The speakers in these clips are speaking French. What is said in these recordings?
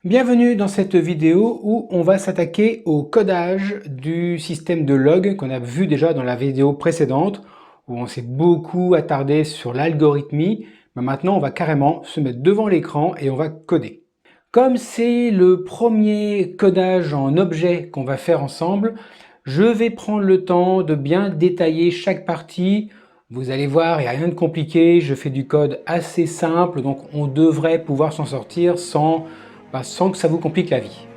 Bienvenue dans cette vidéo où on va s'attaquer au codage du système de log qu'on a vu déjà dans la vidéo précédente où on s'est beaucoup attardé sur l'algorithmie. Mais maintenant, on va carrément se mettre devant l'écran et on va coder. Comme c'est le premier codage en objet qu'on va faire ensemble, je vais prendre le temps de bien détailler chaque partie. Vous allez voir, il n'y a rien de compliqué, je fais du code assez simple, donc on devrait pouvoir s'en sortir sans que ça vous complique la vie.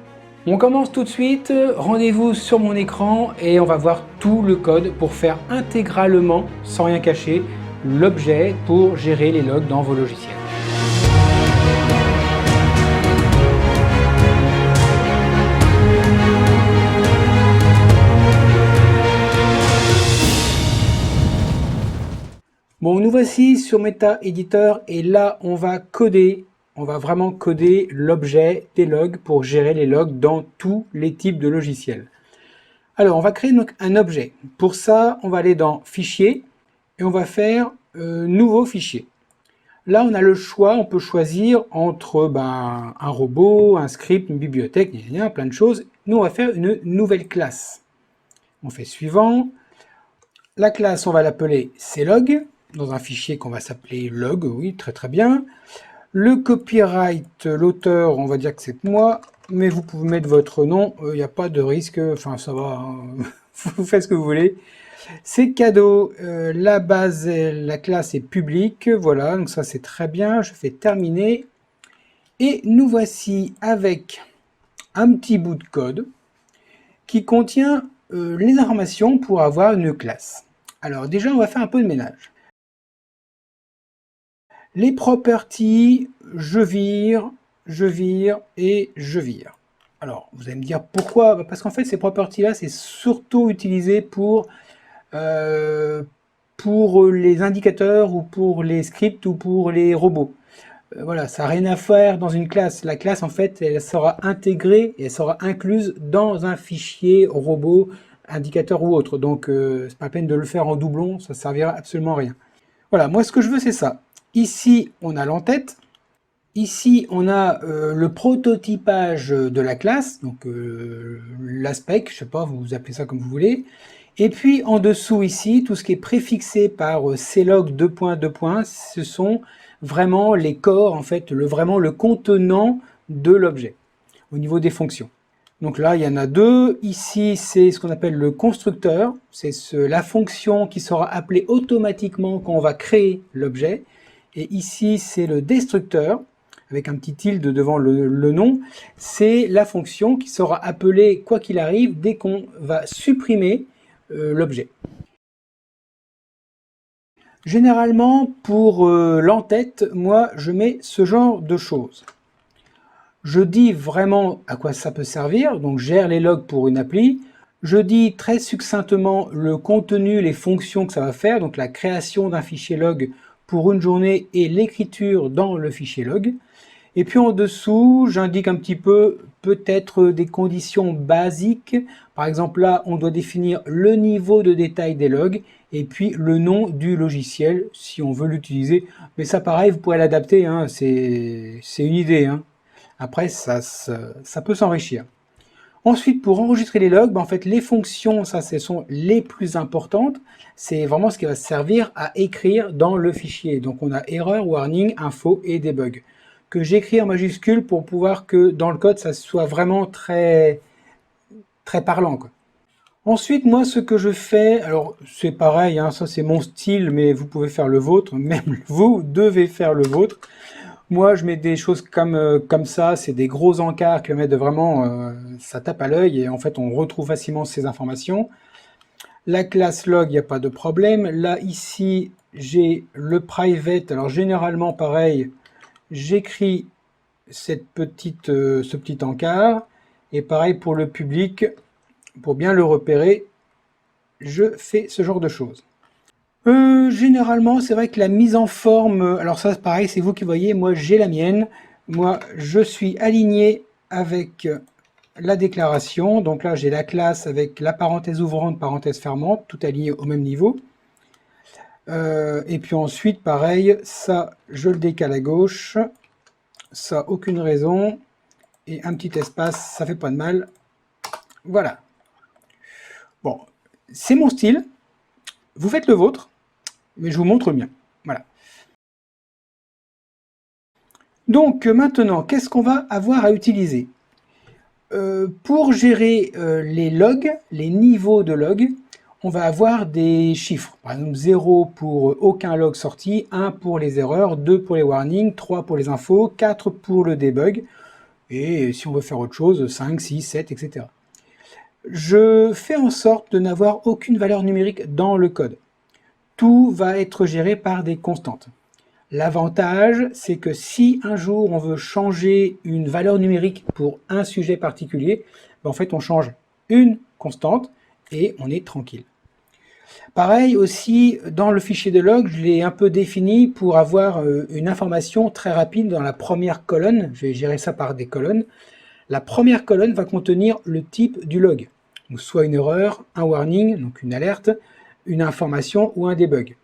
On commence tout de suite, rendez-vous sur mon écran et on va voir tout le code pour faire intégralement, sans rien cacher, l'objet pour gérer les logs dans vos logiciels. Bon, nous voici sur Meta Editor et là on va coder, on va vraiment coder l'objet des logs pour gérer les logs dans tous les types de logiciels. Alors on va créer donc un objet. Pour ça, on va aller dans Fichier et on va faire Nouveau fichier. Là, on a le choix, on peut choisir entre un robot, un script, une bibliothèque, plein de choses. Nous, on va faire une nouvelle classe. On fait suivant. La classe, on va l'appeler clog, dans un fichier qu'on va s'appeler log, oui, très très bien. Le copyright, l'auteur, on va dire que c'est moi, mais vous pouvez mettre votre nom, il n'y a pas de risque, enfin ça va, hein. Vous faites ce que vous voulez. C'est cadeau, la base, la classe est publique, voilà, donc ça c'est très bien, je fais terminer. Et nous voici avec un petit bout de code qui contient les informations pour avoir une classe. Alors déjà, on va faire un peu de ménage. Les properties, je vire et je vire. Alors, vous allez me dire pourquoi? Parce qu'en fait, ces properties-là, c'est surtout utilisé pour les indicateurs ou pour les scripts ou pour les robots. Voilà, ça n'a rien à faire dans une classe. La classe, en fait, elle sera intégrée et elle sera incluse dans un fichier robot, indicateur ou autre. Donc, c'est pas la peine de le faire en doublon, ça ne servira absolument à rien. Voilà, moi, ce que je veux, c'est ça. Ici, on a l'entête. Ici, on a le prototypage de la classe, donc l'aspect, je ne sais pas, vous appelez ça comme vous voulez. Et puis en dessous ici, tout ce qui est préfixé par clog 2.2. Ce sont vraiment les corps, en fait, vraiment le contenant de l'objet, au niveau des fonctions. Donc là, il y en a deux. Ici, c'est ce qu'on appelle le constructeur. C'est la fonction qui sera appelée automatiquement quand on va créer l'objet. Et ici, c'est le destructeur, avec un petit tilde devant le nom. C'est la fonction qui sera appelée, quoi qu'il arrive, dès qu'on va supprimer l'objet. Généralement, pour l'entête, moi, je mets ce genre de choses. Je dis vraiment à quoi ça peut servir, donc gère les logs pour une appli. Je dis très succinctement le contenu, les fonctions que ça va faire, donc la création d'un fichier log pour une journée et l'écriture dans le fichier log. Et puis en dessous, j'indique un petit peu peut-être des conditions basiques. Par exemple, là, on doit définir le niveau de détail des logs et puis le nom du logiciel si on veut l'utiliser. Mais ça, pareil, vous pourrez l'adapter, hein, c'est une idée, hein. Après, ça peut s'enrichir. Ensuite, pour enregistrer les logs, en fait, les fonctions, ça, ce sont les plus importantes. C'est vraiment ce qui va servir à écrire dans le fichier. Donc, on a erreur, warning, info et debug. Que j'écris en majuscule pour pouvoir que dans le code, ça soit vraiment très, très parlant, quoi. Ensuite, moi, ce que je fais, alors c'est pareil, hein, ça c'est mon style, mais vous pouvez faire le vôtre, même vous devez faire le vôtre. Moi, je mets des choses comme ça, c'est des gros encarts qui permettent de vraiment, ça tape à l'œil et en fait, on retrouve facilement ces informations. La classe log, il n'y a pas de problème. Là, ici, j'ai le private. Alors, généralement, pareil, j'écris ce petit encart. Et pareil pour le public, pour bien le repérer, je fais ce genre de choses. Généralement, c'est vrai que la mise en forme, alors ça, pareil, c'est vous qui voyez, moi j'ai la mienne. Moi, je suis aligné avec la déclaration. Donc là, j'ai la classe avec la parenthèse ouvrante, parenthèse fermante, tout aligné au même niveau. Et puis ensuite, pareil, ça, je le décale à gauche. Ça, aucune raison. et un petit espace, ça fait pas de mal. Voilà. Bon, c'est mon style. Vous faites le vôtre, mais je vous montre le mien. Voilà. Donc maintenant, qu'est-ce qu'on va avoir à utiliser? Pour gérer les logs, les niveaux de logs, on va avoir des chiffres. Par exemple, 0 pour aucun log sorti, 1 pour les erreurs, 2 pour les warnings, 3 pour les infos, 4 pour le debug, et si on veut faire autre chose, 5, 6, 7, etc. Je fais en sorte de n'avoir aucune valeur numérique dans le code. Tout va être géré par des constantes. L'avantage, c'est que si un jour on veut changer une valeur numérique pour un sujet particulier, en fait on change une constante et on est tranquille. Pareil aussi, dans le fichier de log, je l'ai un peu défini pour avoir une information très rapide dans la première colonne. Je vais gérer ça par des colonnes. La première colonne va contenir le type du log. Donc soit une erreur, un warning, donc une alerte, une information ou un debug.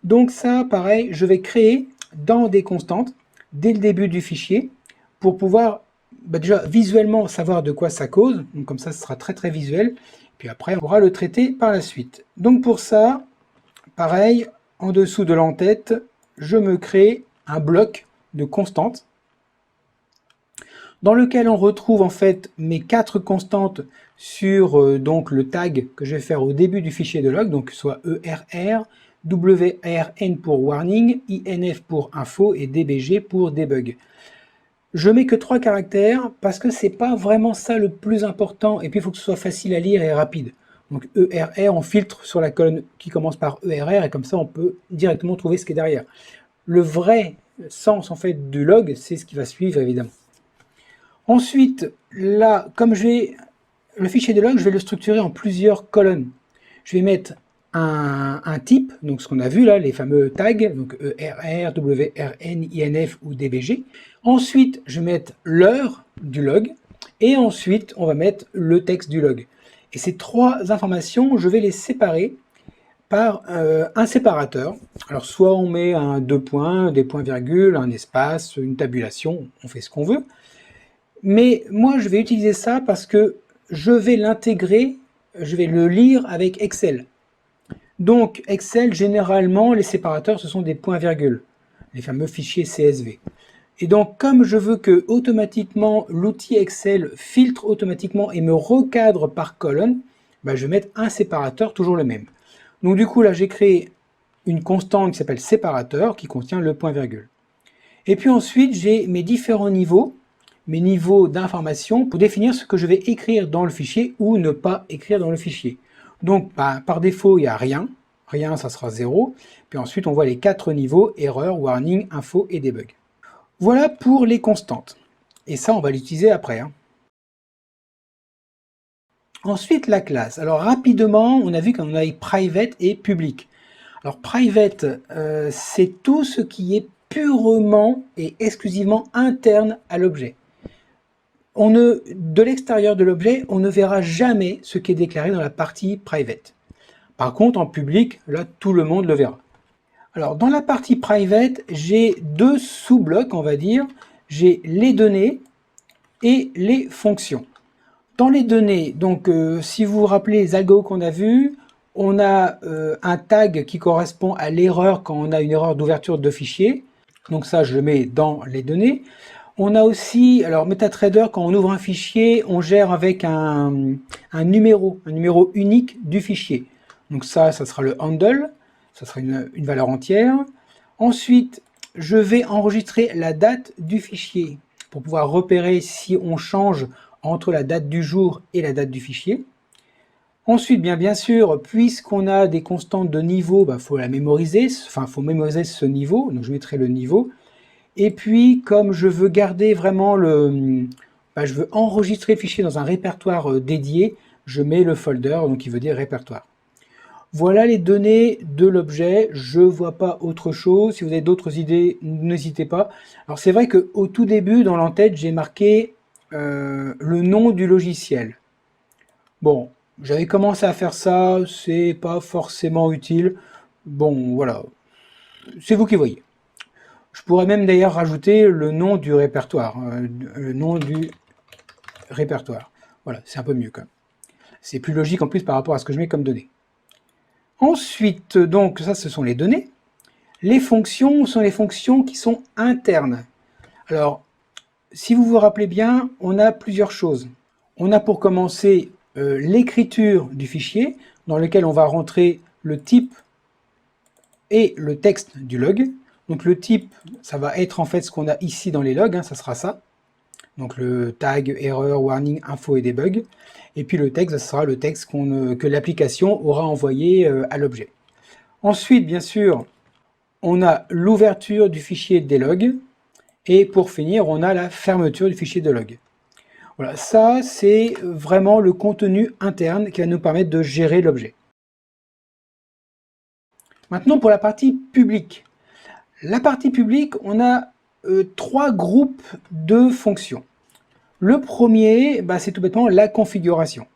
Donc ça, pareil, je vais créer dans des constantes dès le début du fichier pour pouvoir déjà visuellement savoir de quoi ça cause. Donc comme ça, ce sera très très visuel. Puis après, on pourra le traiter par la suite. Donc pour ça, pareil, en dessous de l'entête, je me crée un bloc de constantes dans lequel on retrouve en fait mes 4 constantes sur donc le tag que je vais faire au début du fichier de log, donc soit ERR, WRN pour warning, INF pour info et DBG pour debug. Je mets que 3 caractères parce que c'est pas vraiment ça le plus important, et puis il faut que ce soit facile à lire et rapide. Donc ERR, on filtre sur la colonne qui commence par ERR, et comme ça on peut directement trouver ce qui est derrière. Le vrai sens en fait du log, c'est ce qui va suivre évidemment. Ensuite, là, comme le fichier de log, je vais le structurer en plusieurs colonnes. Je vais mettre un type, donc ce qu'on a vu là, les fameux tags, donc ERR, WRN, INF ou DBG. Ensuite, je vais mettre l'heure du log, et ensuite, on va mettre le texte du log. Et ces 3 informations, je vais les séparer par un séparateur. Alors, soit on met un 2 points, des points-virgules, un espace, une tabulation, on fait ce qu'on veut. Mais moi, je vais utiliser ça parce que je vais l'intégrer, je vais le lire avec Excel. Donc, Excel, généralement, les séparateurs, ce sont des points-virgules, les fameux fichiers CSV. Et donc, comme je veux que automatiquement l'outil Excel filtre automatiquement et me recadre par colonne, je vais mettre un séparateur, toujours le même. Donc du coup, là, j'ai créé une constante qui s'appelle séparateur, qui contient le point-virgule. Et puis ensuite, j'ai mes différents niveaux, mes niveaux d'information pour définir ce que je vais écrire dans le fichier ou ne pas écrire dans le fichier. Donc par défaut, il n'y a rien. Rien, ça sera 0. Puis ensuite, on voit les 4 niveaux, erreur, warning, info et debug. Voilà pour les constantes. Et ça, on va l'utiliser après. Ensuite, la classe. Alors rapidement, on a vu qu'on avait private et public. Alors private, c'est tout ce qui est purement et exclusivement interne à l'objet. De l'extérieur de l'objet, on ne verra jamais ce qui est déclaré dans la partie private. Par contre, en public, là, tout le monde le verra. Alors, dans la partie private, j'ai 2 sous-blocs, on va dire. J'ai les données et les fonctions. Dans les données, donc, si vous vous rappelez les algos qu'on a vus, on a un tag qui correspond à l'erreur quand on a une erreur d'ouverture de fichier. Donc ça, je le mets dans les données. On a aussi, alors MetaTrader, quand on ouvre un fichier, on gère avec un numéro unique du fichier. Donc ça sera le handle, ça sera une valeur entière. Ensuite, je vais enregistrer la date du fichier pour pouvoir repérer si on change entre la date du jour et la date du fichier. Ensuite, bien sûr, puisqu'on a des constantes de niveau, faut la mémoriser, enfin, faut mémoriser ce niveau, donc je mettrai le niveau. Et puis, comme je veux garder vraiment je veux enregistrer le fichier dans un répertoire dédié, je mets le folder, donc qui veut dire répertoire. Voilà les données de l'objet, je ne vois pas autre chose. Si vous avez d'autres idées, n'hésitez pas. Alors c'est vrai qu'au tout début, dans l'entête, j'ai marqué le nom du logiciel. Bon, j'avais commencé à faire ça, c'est pas forcément utile. Bon, voilà, c'est vous qui voyez. Je pourrais même d'ailleurs rajouter le nom du répertoire, le nom du répertoire. Voilà, c'est un peu mieux quand même. C'est plus logique en plus par rapport à ce que je mets comme données. Ensuite, donc ça ce sont les données. Les fonctions sont les fonctions qui sont internes. Alors, si vous vous rappelez bien, on a plusieurs choses. On a pour commencer l'écriture du fichier, dans lequel on va rentrer le type et le texte du log. Donc le type, ça va être en fait ce qu'on a ici dans les logs, hein, ça sera ça. Donc le tag, erreur, warning, info et debug. Et puis le texte, ça sera le texte que l'application aura envoyé à l'objet. Ensuite, bien sûr, on a l'ouverture du fichier des logs. Et pour finir, on a la fermeture du fichier de log. Voilà, ça c'est vraiment le contenu interne qui va nous permettre de gérer l'objet. Maintenant pour la partie publique. La partie publique, on a trois groupes de fonctions. Le premier, c'est tout bêtement la configuration.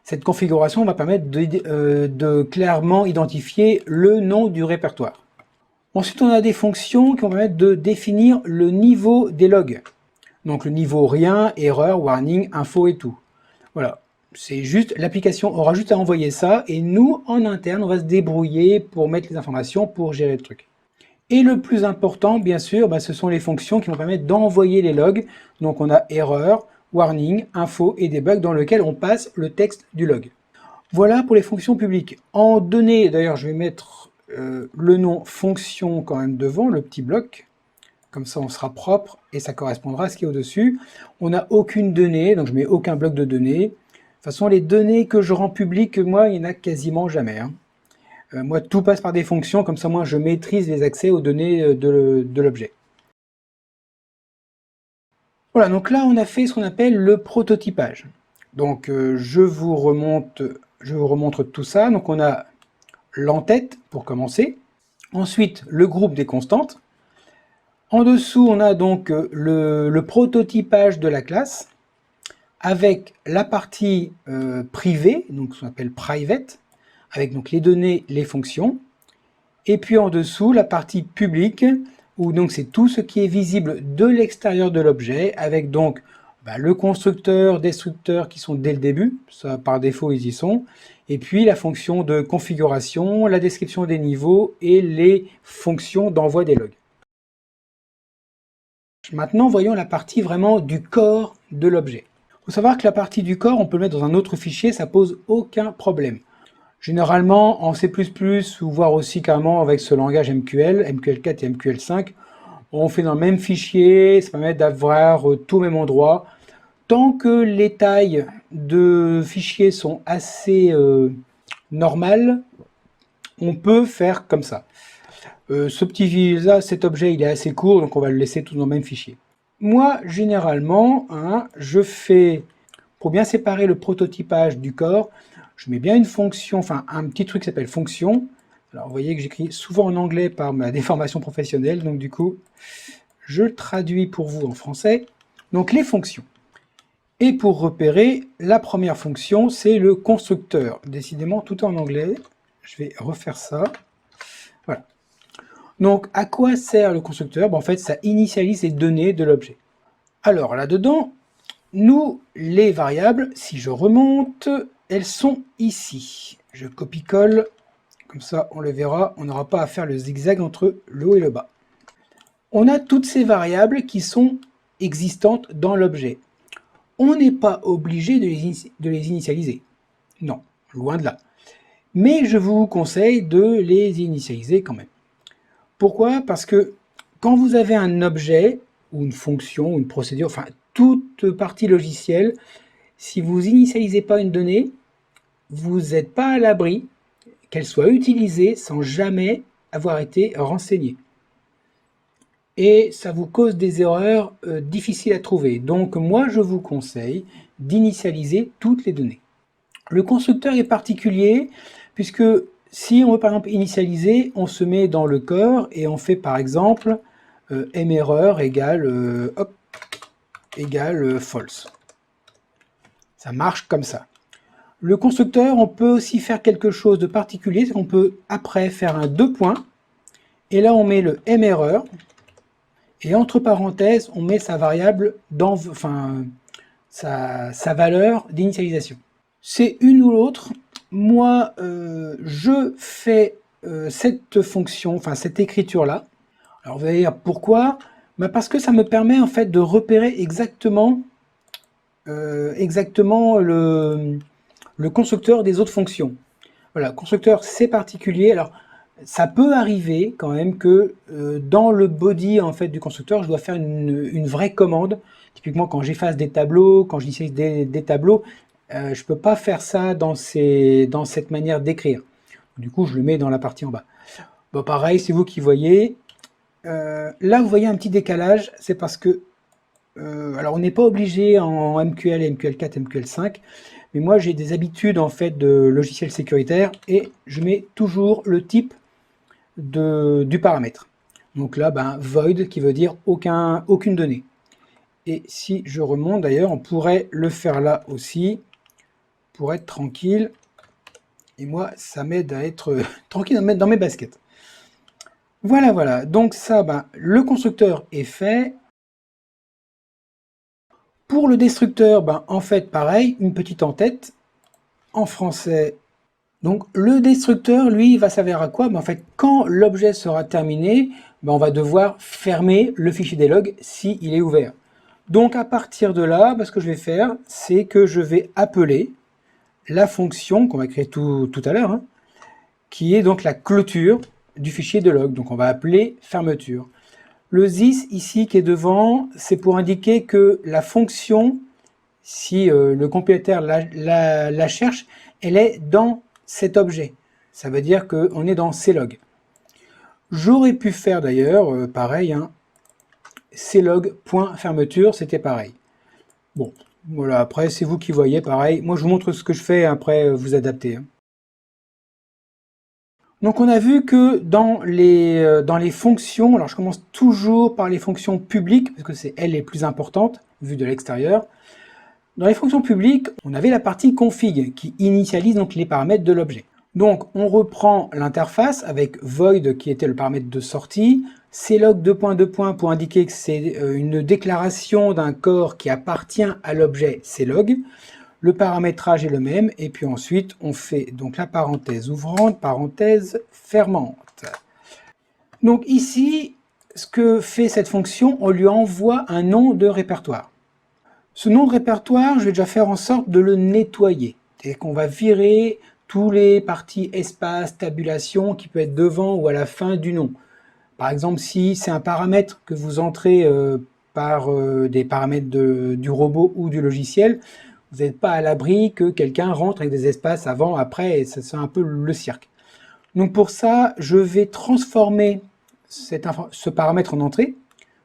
Cette configuration va permettre de clairement identifier le nom du répertoire. Ensuite, on a des fonctions qui vont permettre de définir le niveau des logs. Donc le niveau rien, erreur, warning, info et tout. Voilà, c'est juste, l'application aura juste à envoyer ça et nous, en interne, on va se débrouiller pour mettre les informations, pour gérer le truc. Et le plus important, bien sûr, ce sont les fonctions qui vont permettre d'envoyer les logs. Donc on a erreur, warning, info et debug dans lequel on passe le texte du log. Voilà pour les fonctions publiques. En données, d'ailleurs, je vais mettre le nom fonction quand même devant, le petit bloc. Comme ça, on sera propre et ça correspondra à ce qui est au-dessus. On n'a aucune donnée, donc je mets aucun bloc de données. De toute façon, les données que je rends publiques, moi, il n'y en a quasiment jamais. Hein. Moi, tout passe par des fonctions, comme ça, moi, je maîtrise les accès aux données de l'objet. Voilà, donc là, on a fait ce qu'on appelle le prototypage. Donc, je vous remontre tout ça. Donc, on a l'entête, pour commencer. Ensuite, le groupe des constantes. En dessous, on a donc le prototypage de la classe avec la partie privée, donc ce qu'on appelle private, avec donc les données, les fonctions. Et puis en dessous, la partie publique, où donc c'est tout ce qui est visible de l'extérieur de l'objet, avec donc le constructeur, destructeur qui sont dès le début, ça par défaut ils y sont, et puis la fonction de configuration, la description des niveaux et les fonctions d'envoi des logs. Maintenant, voyons la partie vraiment du corps de l'objet. Il faut savoir que la partie du corps, on peut le mettre dans un autre fichier, ça pose aucun problème. Généralement, en C++, ou voire aussi carrément avec ce langage MQL, MQL4 et MQL5, on fait dans le même fichier, ça permet d'avoir tout au même endroit. Tant que les tailles de fichiers sont assez normales, on peut faire comme ça. Cet objet, il est assez court, donc on va le laisser tout dans le même fichier. Moi, généralement, je fais, pour bien séparer le prototypage du corps, je mets bien une fonction, enfin un petit truc qui s'appelle fonction. Alors vous voyez que j'écris souvent en anglais par ma déformation professionnelle, donc du coup, je traduis pour vous en français. Donc les fonctions. Et pour repérer, la première fonction, c'est le constructeur. Décidément, tout est en anglais. Je vais refaire ça. Voilà. Donc, à quoi sert le constructeur? En fait, ça initialise les données de l'objet. Alors, là-dedans, nous, les variables, si je remonte, elles sont ici. Je copie-colle, comme ça, on le verra. On n'aura pas à faire le zigzag entre le haut et le bas. On a toutes ces variables qui sont existantes dans l'objet. On n'est pas obligé de les initialiser. Non, loin de là. Mais je vous conseille de les initialiser quand même. Pourquoi? Parce que quand vous avez un objet, ou une fonction, ou une procédure, enfin toute partie logicielle, si vous initialisez pas une donnée, vous n'êtes pas à l'abri qu'elle soit utilisée sans jamais avoir été renseignée. Et ça vous cause des erreurs difficiles à trouver. Donc moi je vous conseille d'initialiser toutes les données. Le constructeur est particulier puisque si on veut par exemple initialiser, on se met dans le corps et on fait par exemple merror égale false. Ça marche comme ça. Le constructeur, on peut aussi faire quelque chose de particulier, c'est qu'on peut après faire un 2 points et là on met le merror et entre parenthèses on met sa variable sa valeur d'initialisation. C'est une ou l'autre. Moi, je fais cette fonction, enfin cette écriture-là. Alors vous allez dire pourquoi? Bah parce que ça me permet en fait de repérer exactement le constructeur des autres fonctions. Voilà, constructeur c'est particulier. Alors ça peut arriver quand même que dans le body en fait du constructeur, je dois faire une vraie commande. Typiquement quand j'efface des tableaux, quand j'initialise des tableaux, je peux pas faire ça dans cette manière d'écrire. Du coup, je le mets dans la partie en bas. Bon, pareil, c'est vous qui voyez. Là, vous voyez un petit décalage, c'est parce que alors on n'est pas obligé en MQL, MQL4, MQL5, mais moi j'ai des habitudes en fait de logiciel sécuritaire et je mets toujours le type du paramètre. Donc là, void qui veut dire aucune donnée. Et si je remonte d'ailleurs, on pourrait le faire là aussi pour être tranquille. Et moi, ça m'aide à être tranquille dans mes baskets. Voilà. Donc ça, le constructeur est fait. Pour le destructeur, en fait, pareil, une petite en-tête en français. Donc le destructeur, lui, il va servir à quoi? En fait, quand l'objet sera terminé, on va devoir fermer le fichier des logs s'il est ouvert. Donc à partir de là, ce que je vais faire, c'est que je vais appeler la fonction qu'on va créer tout à l'heure, qui est donc la clôture du fichier de log. Donc on va appeler fermeture. Le this ici qui est devant, c'est pour indiquer que la fonction, si le compilateur la cherche, elle est dans cet objet. Ça veut dire qu'on est dans clog. J'aurais pu faire d'ailleurs pareil, clog.fermeture, c'était pareil. Bon, voilà, après c'est vous qui voyez, pareil. Moi je vous montre ce que je fais, après vous adaptez. Donc on a vu que dans les fonctions, alors je commence toujours par les fonctions publiques, parce que c'est elles les plus importantes, vues de l'extérieur. Dans les fonctions publiques, on avait la partie config, qui initialise donc les paramètres de l'objet. Donc on reprend l'interface avec void qui était le paramètre de sortie, clog pour indiquer que c'est une déclaration d'un corps qui appartient à l'objet clog. Le paramétrage est le même, et puis ensuite on fait donc la parenthèse ouvrante, parenthèse fermante. Donc ici, ce que fait cette fonction, on lui envoie un nom de répertoire. Ce nom de répertoire, je vais déjà faire en sorte de le nettoyer. C'est-à-dire qu'on va virer tous les parties espace, tabulation qui peut être devant ou à la fin du nom. Par exemple, si c'est un paramètre que vous entrez par des paramètres du robot ou du logiciel, vous n'êtes pas à l'abri que quelqu'un rentre avec des espaces avant, après, et c'est un peu le cirque. Donc pour ça, je vais transformer ce paramètre en entrée,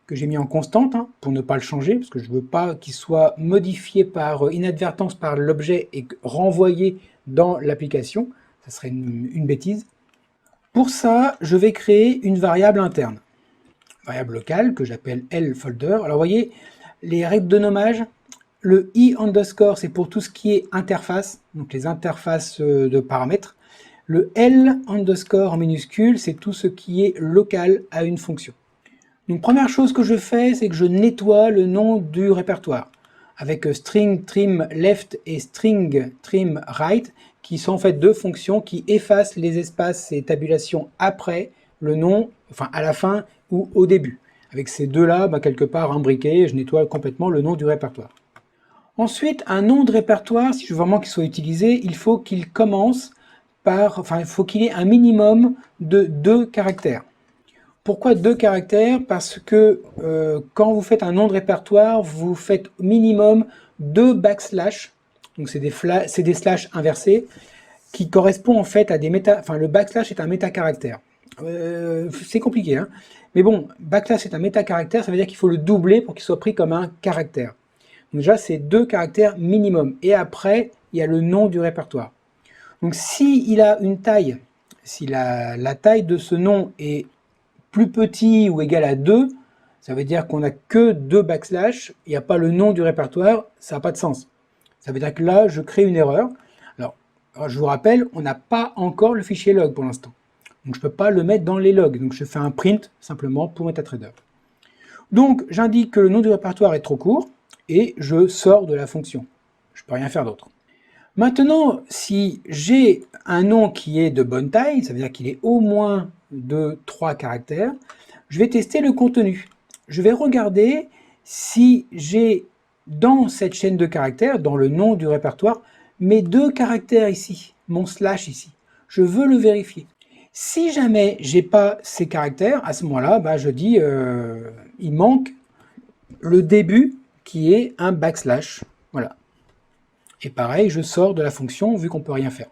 que j'ai mis en constante, pour ne pas le changer, parce que je ne veux pas qu'il soit modifié par inadvertance par l'objet et renvoyé dans l'application. Ça serait une bêtise. Pour ça, je vais créer une variable interne. Variable locale que j'appelle lfolder. Alors vous voyez, les règles de nommage, le i underscore, c'est pour tout ce qui est interface, donc les interfaces de paramètres. Le l underscore en minuscule, c'est tout ce qui est local à une fonction. Donc première chose que je fais, c'est que je nettoie le nom du répertoire avec string trim left et string trim right, qui sont en fait deux fonctions qui effacent les espaces et tabulations après le nom, enfin à la fin ou au début. Avec ces deux-là, quelque part imbriqués, je nettoie complètement le nom du répertoire. Ensuite, un nom de répertoire, si je veux vraiment qu'il soit utilisé, il faut qu'il commence par, il faut qu'il ait un minimum de 2 caractères. Pourquoi 2 caractères? Parce que quand vous faites un nom de répertoire, vous faites minimum 2 backslash, donc c'est des slash inversés, qui correspondent en fait à des le backslash est un métacaractère. C'est compliqué, mais bon, backslash est un métacaractère, ça veut dire qu'il faut le doubler pour qu'il soit pris comme un caractère. Donc déjà, c'est 2 caractères minimum. Et après, il y a le nom du répertoire. Donc s'il a une taille, si la taille de ce nom est plus petit ou égal à 2, ça veut dire qu'on n'a que 2 backslash, il n'y a pas le nom du répertoire, ça n'a pas de sens. Ça veut dire que là, je crée une erreur. Alors je vous rappelle, on n'a pas encore le fichier log pour l'instant. Donc je ne peux pas le mettre dans les logs. Donc je fais un print simplement pour MetaTrader. Donc j'indique que le nom du répertoire est trop court. et je sors de la fonction. Je ne peux rien faire d'autre. Maintenant, si j'ai un nom qui est de bonne taille, ça veut dire qu'il est au moins de 3 caractères, je vais tester le contenu. Je vais regarder si j'ai dans cette chaîne de caractères, dans le nom du répertoire, mes 2 caractères ici, mon slash ici. Je veux le vérifier. Si jamais j'ai pas ces caractères, à ce moment-là, je dis il manque le début qui est un backslash. Voilà. Et pareil, je sors de la fonction vu qu'on ne peut rien faire.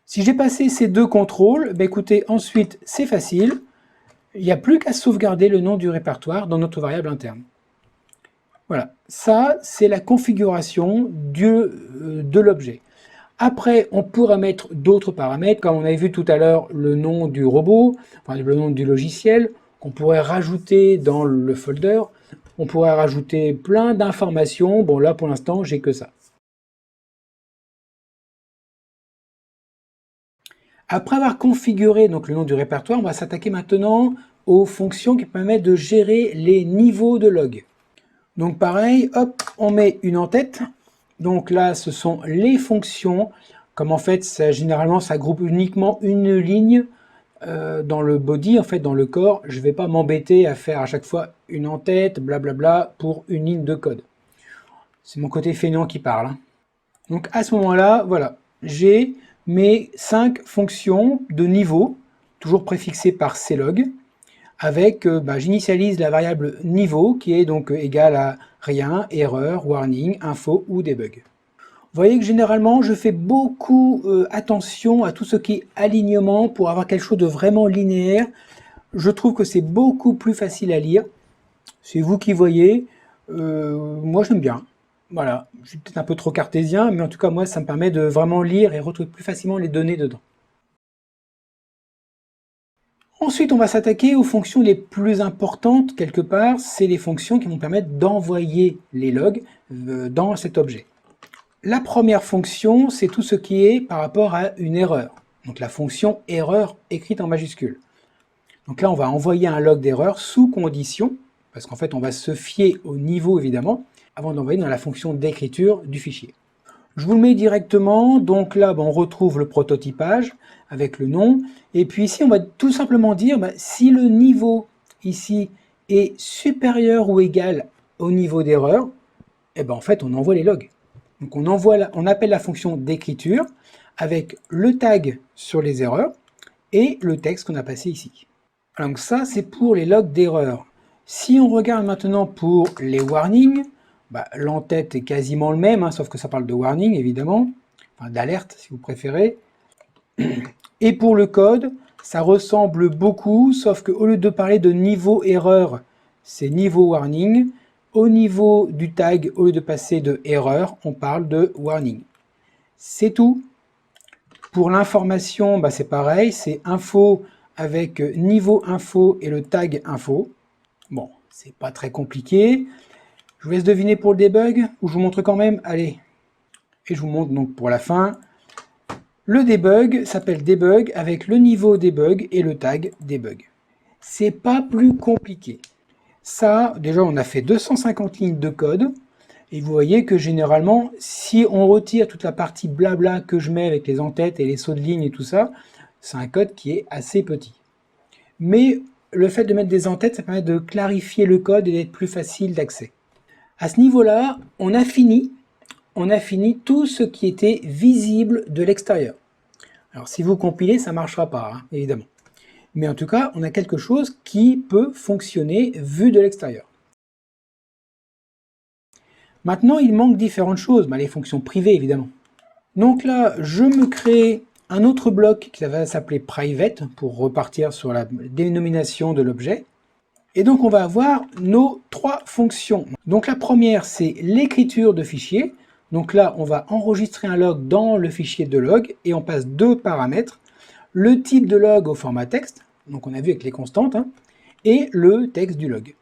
Si j'ai passé ces 2 contrôles, écoutez, ensuite c'est facile. Il n'y a plus qu'à sauvegarder le nom du répertoire dans notre variable interne. Voilà, ça c'est la configuration de l'objet. Après, on pourra mettre d'autres paramètres, comme on avait vu tout à l'heure le nom du robot, enfin le nom du logiciel, qu'on pourrait rajouter dans le folder. On pourrait rajouter plein d'informations. Bon, là pour l'instant, j'ai que ça. Après avoir configuré donc, le nom du répertoire, on va s'attaquer maintenant aux fonctions qui permettent de gérer les niveaux de log. Donc pareil, hop, on met une en-tête. Donc là, ce sont les fonctions. Comme en fait, généralement, ça groupe uniquement une ligne dans le body, en fait, dans le corps. Je ne vais pas m'embêter à faire à chaque fois une en-tête, blablabla, pour une ligne de code. C'est mon côté feignant qui parle. Hein. Donc à ce moment-là, voilà, j'ai mes 5 fonctions de niveau, toujours préfixées par clog, avec, j'initialise la variable niveau, qui est donc égale à rien, erreur, warning, info ou debug. Vous voyez que généralement, je fais beaucoup attention à tout ce qui est alignement pour avoir quelque chose de vraiment linéaire. Je trouve que c'est beaucoup plus facile à lire. C'est vous qui voyez. Moi, j'aime bien. Voilà, je suis peut-être un peu trop cartésien, mais en tout cas, moi, ça me permet de vraiment lire et retrouver plus facilement les données dedans. Ensuite, on va s'attaquer aux fonctions les plus importantes, quelque part. C'est les fonctions qui vont permettre d'envoyer les logs dans cet objet. La première fonction, c'est tout ce qui est par rapport à une erreur. Donc la fonction erreur écrite en majuscule. Donc là, on va envoyer un log d'erreur sous condition, parce qu'en fait, on va se fier au niveau, évidemment, avant d'envoyer dans la fonction d'écriture du fichier. Je vous le mets directement, donc là on retrouve le prototypage avec le nom, et puis ici on va tout simplement dire si le niveau ici est supérieur ou égal au niveau d'erreur, en fait on envoie les logs. Donc on appelle la fonction d'écriture avec le tag sur les erreurs et le texte qu'on a passé ici. Donc ça c'est pour les logs d'erreur. Si on regarde maintenant pour les warnings, l'en-tête est quasiment le même, sauf que ça parle de warning, évidemment, enfin, d'alerte, si vous préférez. Et pour le code, ça ressemble beaucoup, sauf qu'au lieu de parler de niveau erreur, c'est niveau warning. Au niveau du tag, au lieu de passer de erreur, on parle de warning. C'est tout. Pour l'information, c'est pareil, c'est info avec niveau info et le tag info. Bon, c'est pas très compliqué. Je vous laisse deviner pour le debug, ou je vous montre quand même. Allez, et je vous montre donc pour la fin. Le debug s'appelle debug avec le niveau debug et le tag debug. C'est pas plus compliqué. Ça, déjà, on a fait 250 lignes de code. Et vous voyez que généralement, si on retire toute la partie blabla que je mets avec les en-têtes et les sauts de ligne et tout ça, c'est un code qui est assez petit. Mais le fait de mettre des en-têtes, ça permet de clarifier le code et d'être plus facile d'accès. À ce niveau-là, on a fini tout ce qui était visible de l'extérieur. Alors si vous compilez, ça ne marchera pas, évidemment. Mais en tout cas, on a quelque chose qui peut fonctionner vu de l'extérieur. Maintenant, il manque différentes choses, les fonctions privées, évidemment. Donc là, je me crée un autre bloc qui va s'appeler private, pour repartir sur la dénomination de l'objet. Et donc on va avoir nos 3 fonctions. Donc la première, c'est l'écriture de fichier. Donc là, on va enregistrer un log dans le fichier de log et on passe 2 paramètres. Le type de log au format texte, donc on a vu avec les constantes, et le texte du log.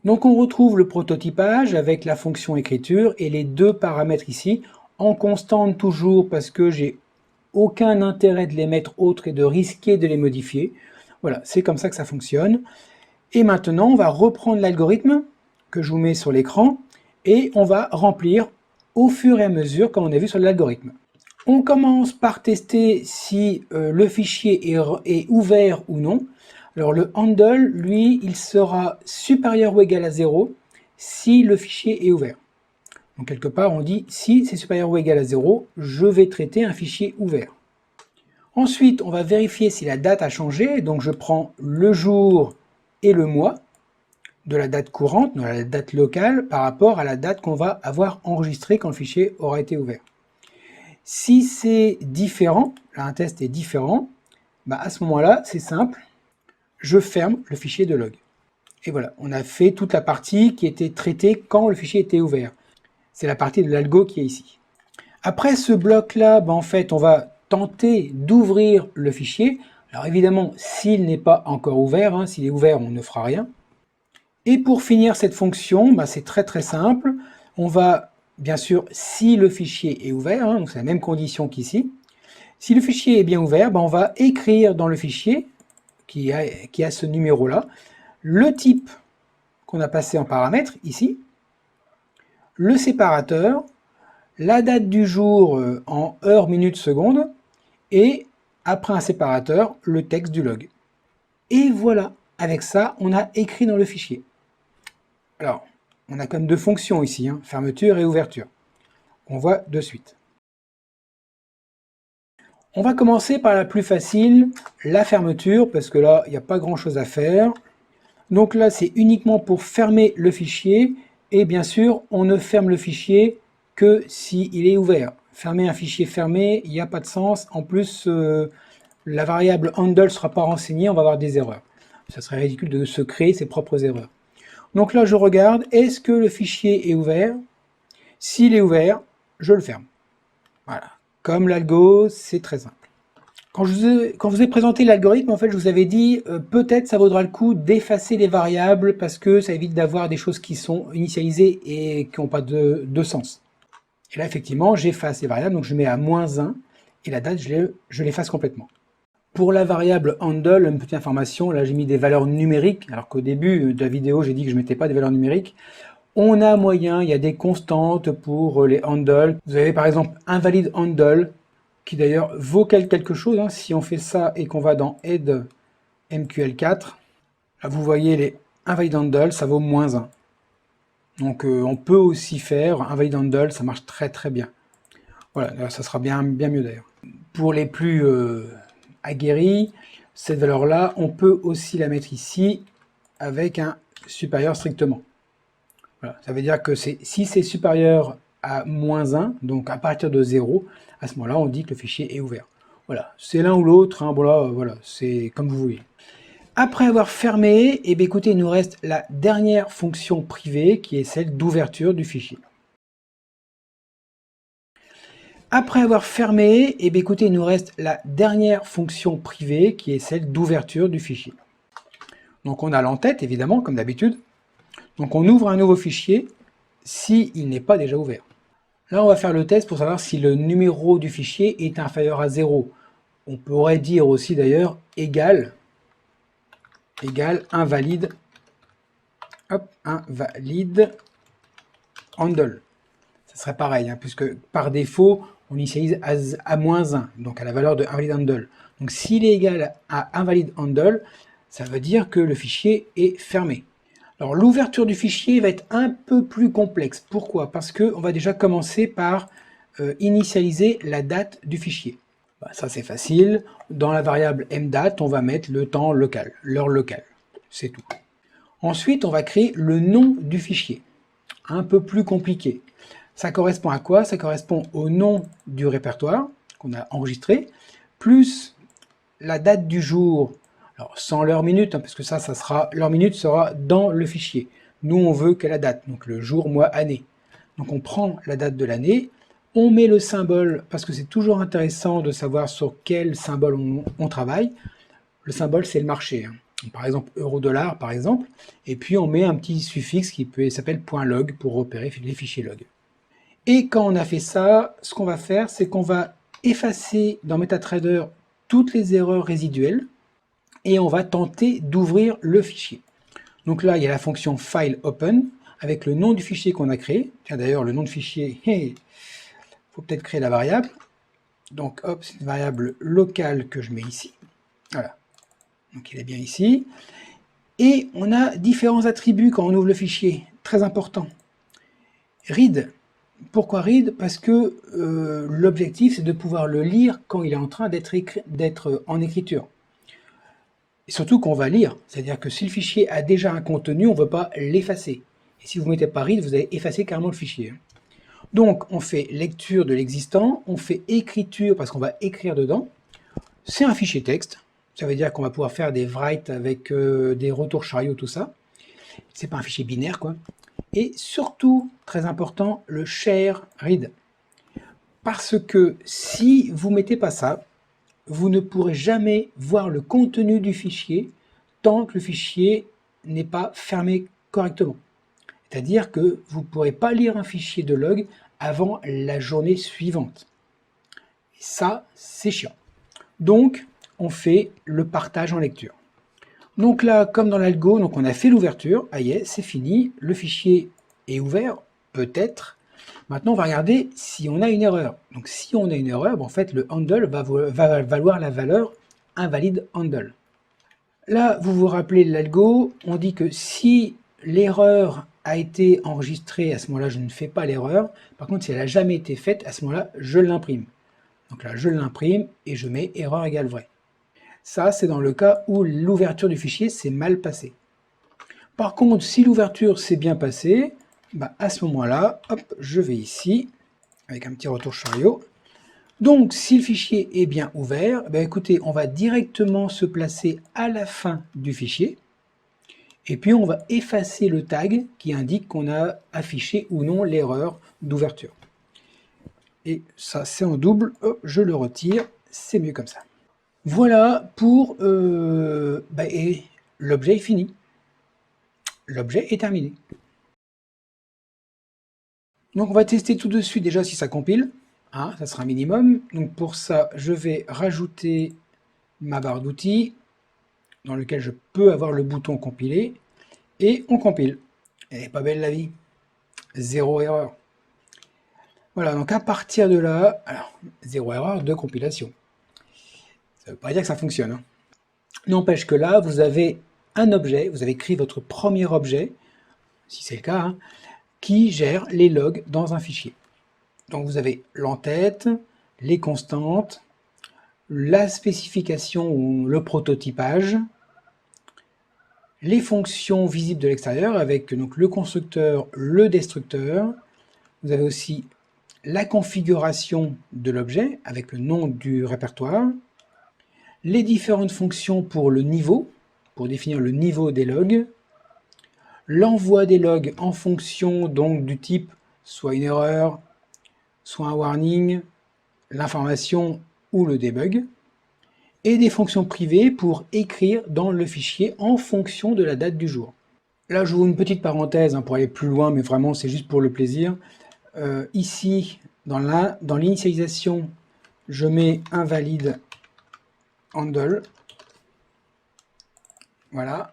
Donc on retrouve le prototypage avec la fonction écriture et les 2 paramètres ici, en constante toujours parce que j'ai aucun intérêt de les mettre autres et de risquer de les modifier. Voilà, c'est comme ça que ça fonctionne. Et maintenant, on va reprendre l'algorithme que je vous mets sur l'écran et on va remplir au fur et à mesure, comme on a vu sur l'algorithme. On commence par tester si le fichier est ouvert ou non. Alors le handle, lui, il sera supérieur ou égal à 0 si le fichier est ouvert. Donc quelque part, on dit si c'est supérieur ou égal à 0, je vais traiter un fichier ouvert. Ensuite, on va vérifier si la date a changé. Donc je prends le jour et le mois de la date courante, de la date locale, par rapport à la date qu'on va avoir enregistrée quand le fichier aura été ouvert. Si c'est différent, là un test est différent, bah à ce moment-là, c'est simple, je ferme le fichier de log. Et voilà, on a fait toute la partie qui était traitée quand le fichier était ouvert. C'est la partie de l'algo qui est ici. Après ce bloc-là, bah en fait, on va tenter d'ouvrir le fichier. Alors évidemment, s'il n'est pas encore ouvert, hein, s'il est ouvert, on ne fera rien. Et pour finir cette fonction, bah c'est très simple. On va, bien sûr, si le fichier est ouvert, hein, donc c'est la même condition qu'ici. Si le fichier est bien ouvert, bah on va écrire dans le fichier, qui a ce numéro-là, le type qu'on a passé en paramètre, ici, le séparateur, la date du jour en heures, minutes, secondes, et après un séparateur, le texte du log. Et voilà, avec ça, on a écrit dans le fichier. Alors, on a quand même deux fonctions ici, hein, fermeture et ouverture. On voit de suite. On va commencer par la plus facile, la fermeture, parce que là, il n'y a pas grand-chose à faire. Donc là, c'est uniquement pour fermer le fichier, et bien sûr, on ne ferme le fichier que s'il est ouvert. Fermer un fichier fermé, il n'y a pas de sens. En plus, la variable handle ne sera pas renseignée, on va avoir des erreurs. Ça serait ridicule de se créer ses propres erreurs. Donc là, je regarde, est-ce que le fichier est ouvert? S'il est ouvert, je le ferme. Voilà. Comme l'algo, c'est très simple. Quand je vous ai présenté l'algorithme, en fait, je vous avais dit peut-être ça vaudra le coup d'effacer les variables parce que ça évite d'avoir des choses qui sont initialisées et qui n'ont pas de sens. Et là, effectivement, j'efface les variables, donc je mets à -1 et la date, je l'efface complètement. Pour la variable handle, une petite information, là j'ai mis des valeurs numériques, alors qu'au début de la vidéo, j'ai dit que je ne mettais pas des valeurs numériques. On a moyen, il y a des constantes pour les handles. Vous avez par exemple invalide handle, qui d'ailleurs vaut quelque chose. Hein. Si on fait ça et qu'on va dans add MQL4, là vous voyez les invalide handle, ça vaut -1. Donc on peut aussi faire invalide handle, ça marche très bien. Voilà, là, ça sera bien mieux d'ailleurs. Pour les plus aguerris, cette valeur-là, on peut aussi la mettre ici avec un supérieur strictement. Voilà, ça veut dire que si c'est supérieur à -1, donc à partir de 0, à ce moment-là, on dit que le fichier est ouvert. Voilà, c'est l'un ou l'autre, hein, voilà, c'est comme vous voulez. Après avoir fermé, eh bien, écoutez, il nous reste la dernière fonction privée qui est celle d'ouverture du fichier. Après avoir fermé, eh bien, écoutez, il nous reste la dernière fonction privée qui est celle d'ouverture du fichier. Donc on a l'entête, évidemment, comme d'habitude. Donc on ouvre un nouveau fichier s'il n'est pas déjà ouvert. Là, on va faire le test pour savoir si le numéro du fichier est inférieur à 0. On pourrait dire aussi d'ailleurs égal invalide, invalide handle. Ça serait pareil, hein, puisque par défaut, on initialise à -1, donc à la valeur de invalide handle. Donc s'il est égal à invalide handle, ça veut dire que le fichier est fermé. Alors l'ouverture du fichier va être un peu plus complexe. Pourquoi? Parce qu'on va déjà commencer par initialiser la date du fichier. Bah, ça c'est facile. Dans la variable mdate, on va mettre le temps local, l'heure locale. C'est tout. Ensuite, on va créer le nom du fichier. Un peu plus compliqué. Ça correspond à quoi? Ça correspond au nom du répertoire qu'on a enregistré, plus la date du jour. Alors sans l'heure minute, hein, parce que ça sera l'heure minute sera dans le fichier. Nous, on veut que la date, donc le jour, mois, année. Donc on prend la date de l'année, on met le symbole, parce que c'est toujours intéressant de savoir sur quel symbole on travaille. Le symbole, c'est le marché. Hein. Par exemple, euro-dollar, par exemple. Et puis on met un petit suffixe qui s'appelle .log pour repérer les fichiers log. Et quand on a fait ça, ce qu'on va faire, c'est qu'on va effacer dans MetaTrader toutes les erreurs résiduelles et on va tenter d'ouvrir le fichier. Donc là, il y a la fonction file open avec le nom du fichier qu'on a créé. Tiens, d'ailleurs, le nom de fichier, il faut peut-être créer la variable. Donc, hop, c'est une variable locale que je mets ici. Voilà. Donc, il est bien ici. Et on a différents attributs quand on ouvre le fichier. Très important. Read. Pourquoi read? Parce que l'objectif, c'est de pouvoir le lire quand il est en train d'être en écriture. Et surtout qu'on va lire. C'est-à-dire que si le fichier a déjà un contenu, on ne veut pas l'effacer. Et si vous ne mettez pas read, vous allez effacer carrément le fichier. Donc, on fait lecture de l'existant, on fait écriture parce qu'on va écrire dedans. C'est un fichier texte. Ça veut dire qu'on va pouvoir faire des writes avec des retours chariot, tout ça. C'est pas un fichier binaire, quoi. Et surtout, très important, le share read. Parce que si vous ne mettez pas ça, vous ne pourrez jamais voir le contenu du fichier tant que le fichier n'est pas fermé correctement. C'est-à-dire que vous ne pourrez pas lire un fichier de log avant la journée suivante. Et ça, c'est chiant. Donc, on fait le partage en lecture. Donc là, comme dans l'algo, donc on a fait l'ouverture. Ah yeah, c'est fini. Le fichier est ouvert, peut-être. Maintenant, on va regarder si on a une erreur. Donc, si on a une erreur, en fait, le handle va valoir la valeur invalide handle. Là, vous vous rappelez de l'algo, on dit que si l'erreur a été enregistrée, à ce moment-là, je ne fais pas l'erreur. Par contre, si elle n'a jamais été faite, à ce moment-là, je l'imprime. Donc là, je l'imprime et je mets erreur égale vrai. Ça, c'est dans le cas où l'ouverture du fichier s'est mal passée. Par contre, si l'ouverture s'est bien passée, bah à ce moment-là, hop, je vais ici, avec un petit retour chariot. Donc, si le fichier est bien ouvert, bah écoutez, on va directement se placer à la fin du fichier. Et puis, on va effacer le tag qui indique qu'on a affiché ou non l'erreur d'ouverture. Et ça, c'est en double. Hop, je le retire. C'est mieux comme ça. Voilà pour... et l'objet est fini. L'objet est terminé. Donc, on va tester tout de suite déjà si ça compile. Hein, ça sera un minimum. Donc, pour ça, je vais rajouter ma barre d'outils dans lequel je peux avoir le bouton compiler. Et on compile. Elle n'est pas belle la vie. Zéro erreur. Voilà, donc à partir de là, alors, zéro erreur de compilation. Ça ne veut pas dire que ça fonctionne. Hein. N'empêche que là, vous avez un objet, vous avez créé votre premier objet, si c'est le cas, hein, qui gère les logs dans un fichier. Donc vous avez l'entête, les constantes, la spécification ou le prototypage, les fonctions visibles de l'extérieur avec donc, le constructeur, le destructeur. Vous avez aussi la configuration de l'objet avec le nom du répertoire, les différentes fonctions pour le niveau, pour définir le niveau des logs, l'envoi des logs en fonction donc du type soit une erreur, soit un warning, l'information ou le debug, et des fonctions privées pour écrire dans le fichier en fonction de la date du jour. Là, j'ouvre une petite parenthèse pour aller plus loin, mais vraiment c'est juste pour le plaisir. Ici, dans l'initialisation, je mets invalide handle. Voilà.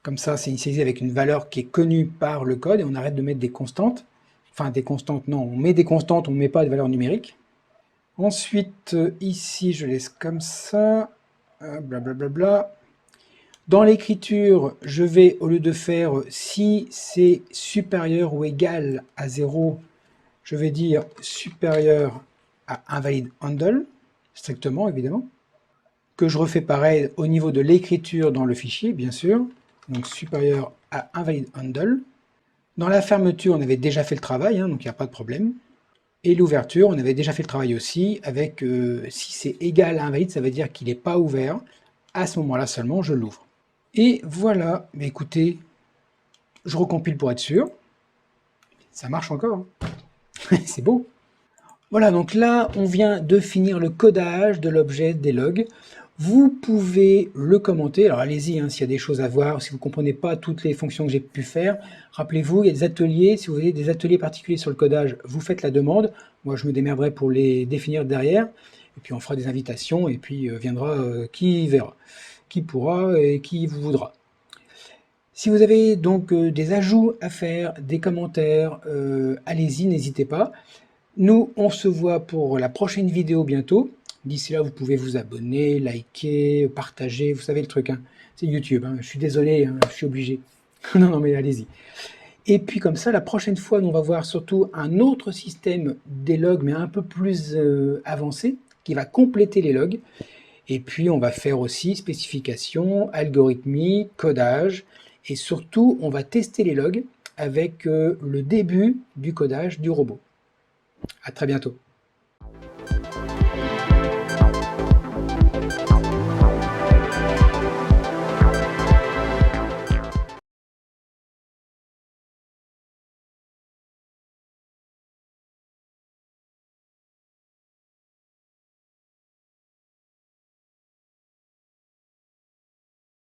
Comme ça, c'est initialisé avec une valeur qui est connue par le code et on arrête de mettre des constantes. Enfin, des constantes, non, on met des constantes, on ne met pas de valeurs numériques. Ensuite, ici, je laisse comme ça. Blablabla. Dans l'écriture, je vais, au lieu de faire si c'est supérieur ou égal à 0, je vais dire supérieur à invalide handle, strictement évidemment, que je refais pareil au niveau de l'écriture dans le fichier, bien sûr, donc supérieur à invalide handle. Dans la fermeture, on avait déjà fait le travail, hein, donc il n'y a pas de problème. Et l'ouverture, on avait déjà fait le travail aussi, avec si c'est égal à invalide, ça veut dire qu'il n'est pas ouvert. À ce moment-là seulement, je l'ouvre. Et voilà, mais écoutez, je recompile pour être sûr. Ça marche encore. Hein. C'est beau. Voilà, donc là, on vient de finir le codage de l'objet des logs. Vous pouvez le commenter. Alors allez-y, hein, s'il y a des choses à voir, si vous ne comprenez pas toutes les fonctions que j'ai pu faire. Rappelez-vous, il y a des ateliers. Si vous avez des ateliers particuliers sur le codage, vous faites la demande. Moi, je me démerderai pour les définir derrière. Et puis, on fera des invitations. Et puis, viendra qui verra, qui pourra et qui vous voudra. Si vous avez donc des ajouts à faire, des commentaires, allez-y, n'hésitez pas. Nous, on se voit pour la prochaine vidéo bientôt. D'ici là, vous pouvez vous abonner, liker, partager, vous savez le truc, hein. C'est YouTube, hein. Je suis désolé, hein, je suis obligé. Non, non, mais allez-y. Et puis comme ça, la prochaine fois, on va voir surtout un autre système des logs, mais un peu plus avancé, qui va compléter les logs. Et puis on va faire aussi spécification, algorithmie, codage, et surtout on va tester les logs avec le début du codage du robot. À très bientôt.